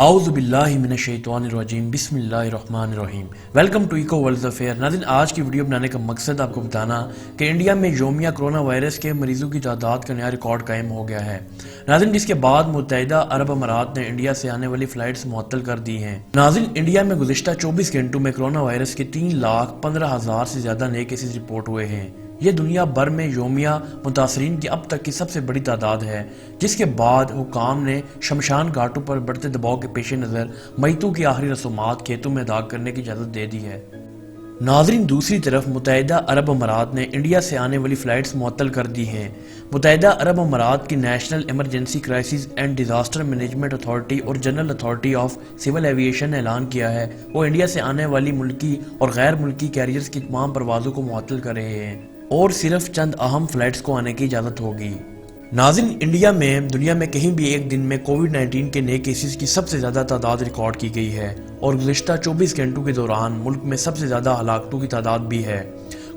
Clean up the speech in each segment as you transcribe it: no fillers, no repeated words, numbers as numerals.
اعوذ باللہ من الشیطان الرجیم بسم اللہ الرحمن الرحیم۔ Welcome to eco world affair. ناظرین، آج کی ویڈیو بنانے کا مقصد آپ کو بتانا کہ انڈیا میں یومیہ کرونا وائرس کے مریضوں کی تعداد کا نیا ریکارڈ قائم ہو گیا ہے۔ ناظرین، جس کے بعد متحدہ عرب امارات نے انڈیا سے آنے والی فلائٹس معطل کر دی ہیں۔ ناظرین، انڈیا میں گزشتہ 24 گھنٹوں میں کرونا وائرس کے 3,15,000 سے زیادہ نئے کیسز رپورٹ ہوئے ہیں۔ یہ دنیا بھر میں یومیہ متاثرین کی اب تک کی سب سے بڑی تعداد ہے، جس کے بعد حکام نے شمشان گھاٹوں پر بڑھتے دباؤ کے پیش نظر میتوں کی آخری رسومات کھیتوں میں ادا کرنے کی اجازت دے دی ہے۔ ناظرین، دوسری طرف متحدہ عرب امارات نے انڈیا سے آنے والی فلائٹس معطل کر دی ہیں۔ متحدہ عرب امارات کی national emergency crisis and disaster management authority اور general authority of civil aviation نے اعلان کیا ہے وہ انڈیا سے آنے والی ملکی اور غیر ملکی کیریئرز کی تمام پروازوں کو معطل کر رہے ہیں اور صرف چند اہم فلائٹس کو آنے کی اجازت ہوگی۔ ناظرین، انڈیا میں دنیا میں کہیں بھی ایک دن میں کووڈ-19 کے نئے کیسز کی سب سے زیادہ تعداد ریکارڈ کی گئی ہے اور گزشتہ 24 گھنٹوں کے دوران ملک میں سب سے زیادہ ہلاکتوں کی تعداد بھی ہے۔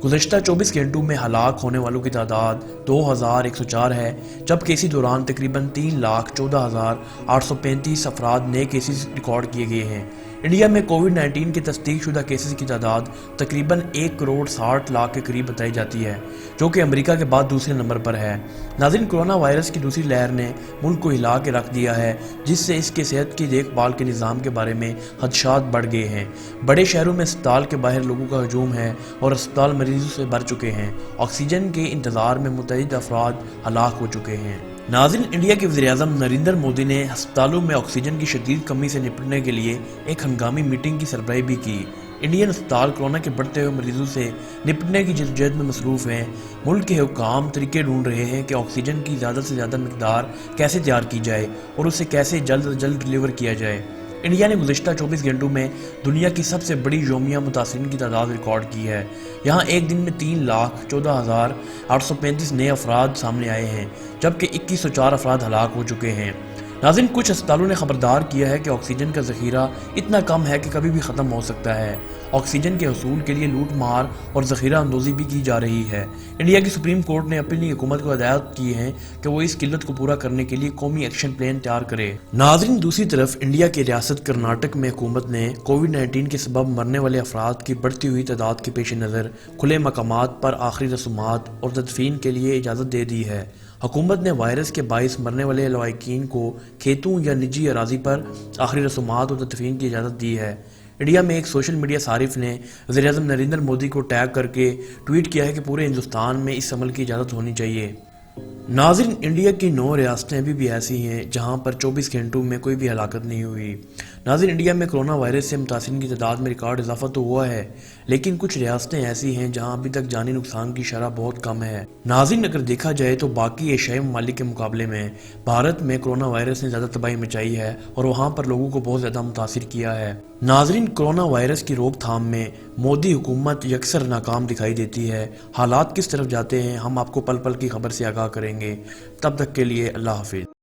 گزشتہ 24 گھنٹوں میں ہلاک ہونے والوں کی تعداد 2,104 ہے، جبکہ اسی دوران تقریباً 3,14,835 افراد نئے کیسز ریکارڈ کیے گئے ہیں۔ انڈیا میں کووڈ-19 کے تصدیق شدہ کیسز کی تعداد تقریباً 1,60,00,000 کے قریب بتائی جاتی ہے، جو کہ امریکہ کے بعد دوسرے نمبر پر ہے۔ ناظرین، کرونا وائرس کی دوسری لہر نے ملک کو ہلا کے رکھ دیا ہے، جس سے اس کے صحت کی دیکھ بھال کے نظام کے بارے میں خدشات بڑھ گئے ہیں۔ بڑے شہروں میں اسپتال کے باہر لوگوں کا ہجوم ہے اور اسپتال مریضوں سے بھر چکے ہیں۔ آکسیجن کے انتظار میں متعدد افراد ہلاک ہو چکے ہیں۔ ناظرین، انڈیا کے وزیر اعظم نریندر مودی نے ہسپتالوں میں آکسیجن کی شدید کمی سے نپٹنے کے لیے ایک ہنگامی میٹنگ کی سربراہی بھی کی۔ انڈین اسپتال کورونا کے بڑھتے ہوئے مریضوں سے نپٹنے کی جدوجہد میں مصروف ہیں۔ ملک کے حکام طریقے ڈھونڈ رہے ہیں کہ آکسیجن کی زیادہ سے زیادہ مقدار کیسے تیار کی جائے اور اسے کیسے جلد از جلد ڈلیور کیا جائے۔ انڈیا نے گزشتہ 24 گھنٹوں میں دنیا کی سب سے بڑی یومیہ متاثرین کی تعداد ریکارڈ کی ہے۔ یہاں ایک دن میں 3,14,835 نئے افراد سامنے آئے ہیں، جبکہ 2,104 افراد ہلاک ہو چکے ہیں۔ ناظرین، کچھ اسپتالوں نے خبردار کیا ہے کہ آکسیجن کا ذخیرہ اتنا کم ہے کہ کبھی بھی ختم ہو سکتا ہے۔ آکسیجن کے حصول کے لیے لوٹ مار اور ذخیرہ اندوزی بھی کی جا رہی ہے۔ انڈیا کی سپریم کورٹ نے اپنی حکومت کو ہدایت کی ہے کہ وہ اس قلت کو پورا کرنے کے لیے قومی ایکشن پلان تیار کرے۔ ناظرین، دوسری طرف انڈیا کی ریاست کرناٹک میں حکومت نے کووڈ-19 کے سبب مرنے والے افراد کی بڑھتی ہوئی تعداد کے پیش نظر کھلے مقامات پر آخری رسومات اور تدفین کے لیے اجازت دے دی ہے۔ حکومت نے وائرس کے باعث مرنے والے لواحقین کو کھیتوں یا نجی اراضی پر آخری رسومات اور تدفین کی اجازت دی ہے۔ انڈیا میں ایک سوشل میڈیا صارف نے وزیر اعظم نریندر مودی کو ٹیگ کر کے ٹویٹ کیا ہے کہ پورے ہندوستان میں اس عمل کی اجازت ہونی چاہیے۔ ناظرین، انڈیا کی 9 ریاستیں ابھی بھی ایسی ہیں جہاں پر 24 گھنٹوں میں کوئی بھی ہلاکت نہیں ہوئی۔ ناظرین، انڈیا میں کرونا وائرس سے متاثرین کی تعداد میں ریکارڈ اضافہ تو ہوا ہے، لیکن کچھ ریاستیں ایسی ہیں جہاں ابھی تک جانی نقصان کی شرح بہت کم ہے۔ ناظرین، اگر دیکھا جائے تو باقی ایشیائی ممالک کے مقابلے میں بھارت میں کرونا وائرس نے زیادہ تباہی مچائی ہے اور وہاں پر لوگوں کو بہت زیادہ متاثر کیا ہے۔ ناظرین، کرونا وائرس کی روک تھام میں مودی حکومت یکسر ناکام دکھائی دیتی ہے۔ حالات کس طرف جاتے ہیں ہم آپ کو پل پل کی خبر سے آگاہ کریں گے۔ تب تک کے لیے اللہ حافظ۔